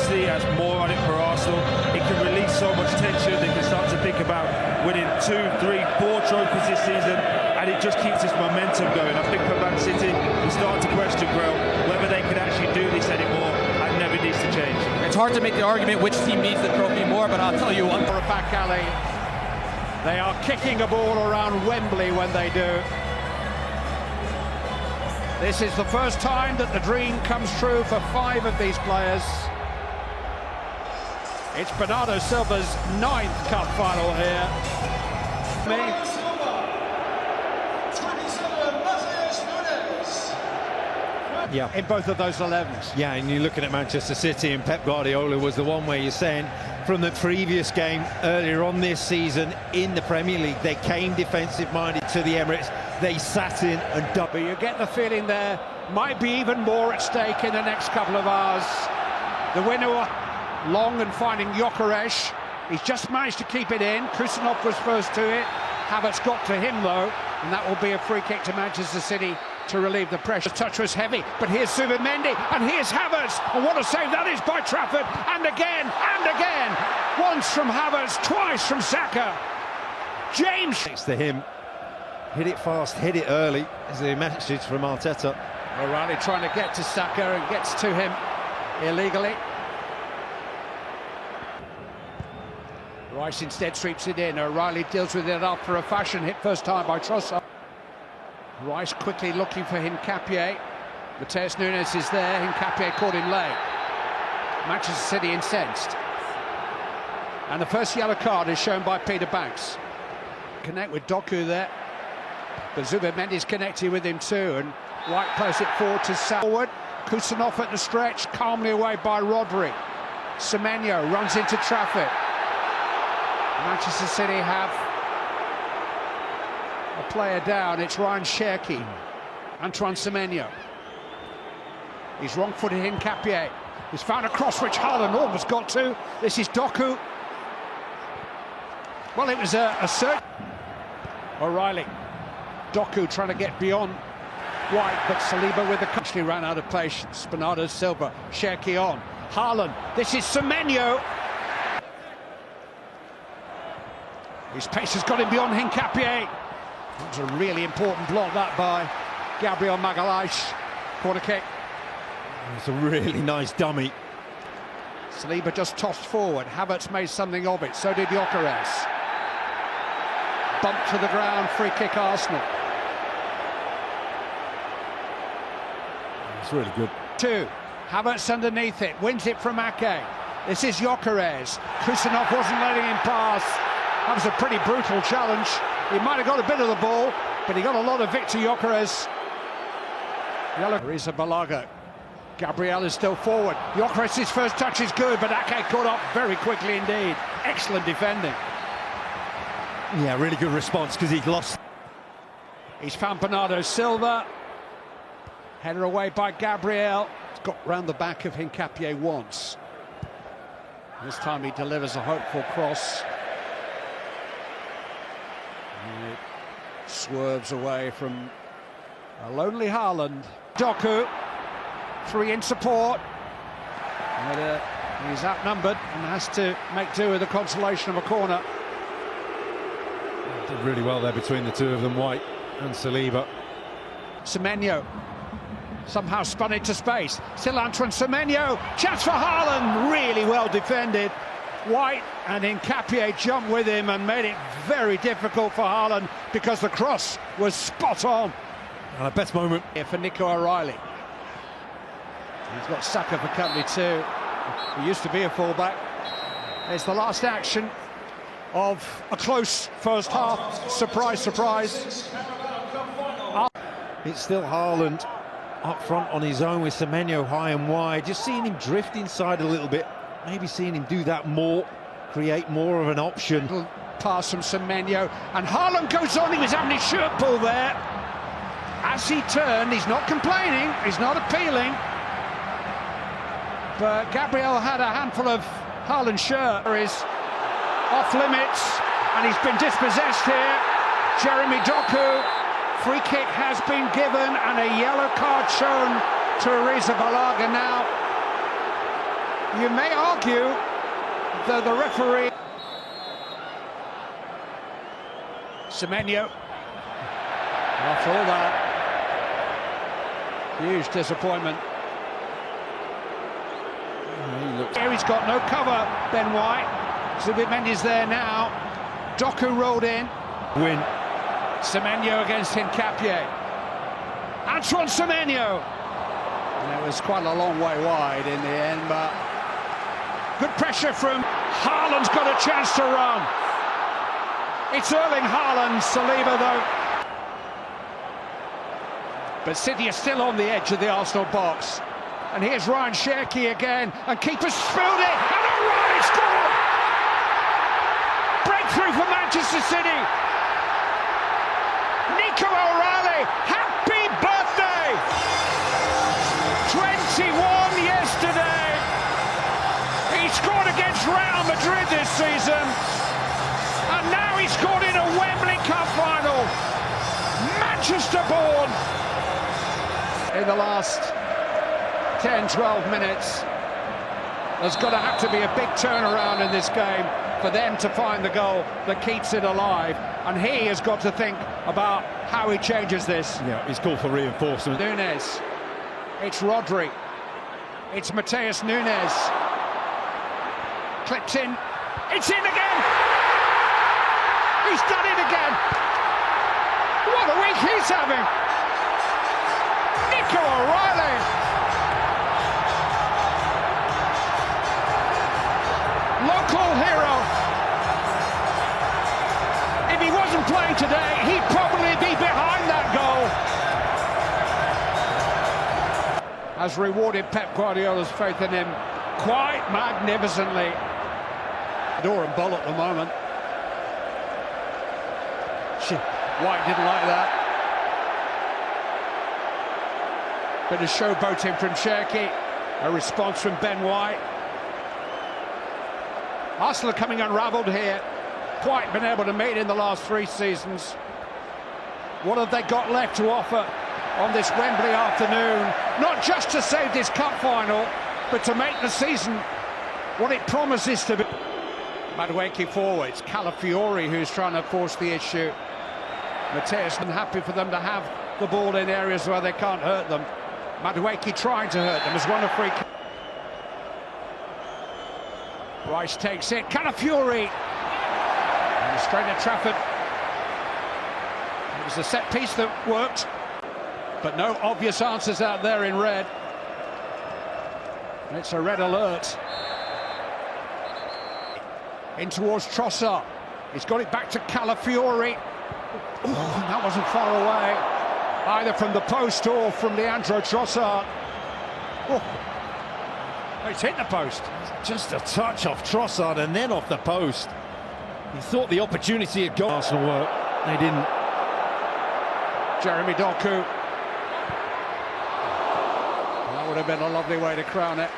Obviously, has more on it for Arsenal. It can release so much tension. They can start to think about winning 2, 3, 4 trophies this season, and it just keeps this momentum going. I think for Man City, we start to question, Grell, whether they can actually do this anymore, and never needs to change. It's hard to make the argument which team needs the trophy more, but I'll tell you one. For a back alley, they are kicking a ball around Wembley when they do. This is the first time that the dream comes true for 5 of these players. It's Bernardo Silva's 9th cup final here. Yeah, in both of those 11s. Yeah, and you're looking at Manchester City, and Pep Guardiola was the one where you're saying from the previous game earlier on this season in the Premier League, they came defensive-minded to the Emirates. They sat in and But you get the feeling there might be even more at stake in the next couple of hours. The winner long and finding Gyökeres. He's just managed to keep it in. Kusanov was first to it. Havertz got to him though, and that will be a free kick to Manchester City to relieve the pressure. The touch was heavy, but here's Zubimendi, and here's Havertz, and what a save that is by Trafford, and again, once from Havertz, twice from Saka. James! Thanks to him. Hit it fast, hit it early, is the message from Arteta. O'Reilly trying to get to Saka and gets to him illegally. Rice instead sweeps it in. O'Reilly deals with it after a fashion, hit first time by Trossard. Rice quickly looking for Hincapié. Mateus Nunes is there. Hincapié caught him late. Manchester City incensed. And the first yellow card is shown by Peter Banks. Connect with Doku there. But Zubimendi's connected with him too. And White plays it forward to forward. Kusanov at the stretch, calmly away by Rodri. Semenyo runs into traffic. Manchester City have a player down. It's Ryan Cherki. Antoine Semenyo. He's wrong-footed Hincapié. He's found a cross which Haaland almost got to. This is Doku. Well, it was a search. O'Reilly. Doku trying to get beyond White, but Saliba with the actually ran out of patience. Bernardo Silva. Cherki on. Haaland. This is Semenyo. His pace has got him beyond Hincapié. That was a really important block that by Gabriel Magalhaes. Corner kick. It's a really nice dummy. Saliba just tossed forward. Havertz made something of it. So did Gyökeres. Bump to the ground. Free kick Arsenal. It's really good. 2. Havertz underneath it. Wins it from Ake. This is Gyökeres. Kusanov wasn't letting him pass. That was a pretty brutal challenge. He might have got a bit of the ball, but he got a lot of Victor Gyökeres. Arrizabalaga. Gabriel is still forward. Gyökeres' first touch is good, but Ake caught up very quickly indeed. Excellent defending. Yeah, really good response because he'd lost. He's found Bernardo Silva. Header away by Gabriel. It's got round the back of Hincapié once. This time he delivers a hopeful cross. And it swerves away from a lonely Haaland. Doku, 3 in support. But, he's outnumbered and has to make do with the consolation of a corner. Did really well there between the two of them, White and Saliba. Semenyo somehow spun into space. Still Antoine Semenyo. Chance for Haaland. Really well defended. White and Hincapié jumped with him and made it very difficult for Haaland because the cross was spot on. And a best moment here for Nico O'Reilly. He's got Saka for company too. He used to be a fullback. It's the last action of a close first half. Surprise, surprise. It's still Haaland up front on his own with Semenyo high and wide. Just seeing him drift inside a little bit. Maybe seeing him do that more, create more of an option. Pass from Semenyo, and Haaland goes on. He was having his shirt pulled there. As he turned, he's not complaining, he's not appealing. But Gabriel had a handful of Haaland's shirt. Is off limits, and he's been dispossessed here. Jeremy Doku. Free kick has been given, and a yellow card shown to Arrizabalaga now. You may argue that the referee... Semenyo. After all that, huge disappointment. Here he's got no cover, Ben White. Zubimendi's there now. Doku rolled in. Win. Semenyo against Hincapié. Antoine Semenyo. And it was quite a long way wide in the end, but good pressure from Haaland's got a chance to run. It's Erling Haaland, Saliba though. But City are still on the edge of the Arsenal box. And here's Ryan Cherki again, and keeper spilled it, and O'Reilly scored! Breakthrough for Manchester City. Nico O'Reilly, happy birthday! 21 yesterday. He scored against Real Madrid this season. And now he scored in a Wembley Cup final. Manchester born. In the last 10-12 minutes, there's going to have to be a big turnaround in this game for them to find the goal that keeps it alive, and he has got to think about how he changes this. Yeah, he's called for reinforcement. Nunes, it's Rodri, it's Mateus Nunes, clipped in, it's in again! He's done it again! What a week he's having! Nico O'Reilly! Local hero. If he wasn't playing today, he'd probably be behind that goal. Has rewarded Pep Guardiola's faith in him quite magnificently. Door and ball at the moment. White didn't like that. Bit of showboating from Cherki. A response from Ben White. Arsenal are coming unravelled here. Quite been able to meet in the last 3 seasons. What have they got left to offer on this Wembley afternoon? Not just to save this cup final, but to make the season what it promises to be. Madueke forwards, Calafiori who's trying to force the issue. Mateus been happy for them to have the ball in areas where they can't hurt them. Madueke trying to hurt them has won a free kick. Rice takes it, Calafiori! And straight at Trafford. It was a set piece that worked, but no obvious answers out there in red. It's a red alert. In towards Trossard. He's got it back to Calafiori. Oh, that wasn't far away, either from the post or from Leandro Trossard. Oh, it's hit the post. Just a touch off Trossard and then off the post. He thought the opportunity had gone. Arsenal work, they didn't. Jeremy Doku. That would have been a lovely way to crown it.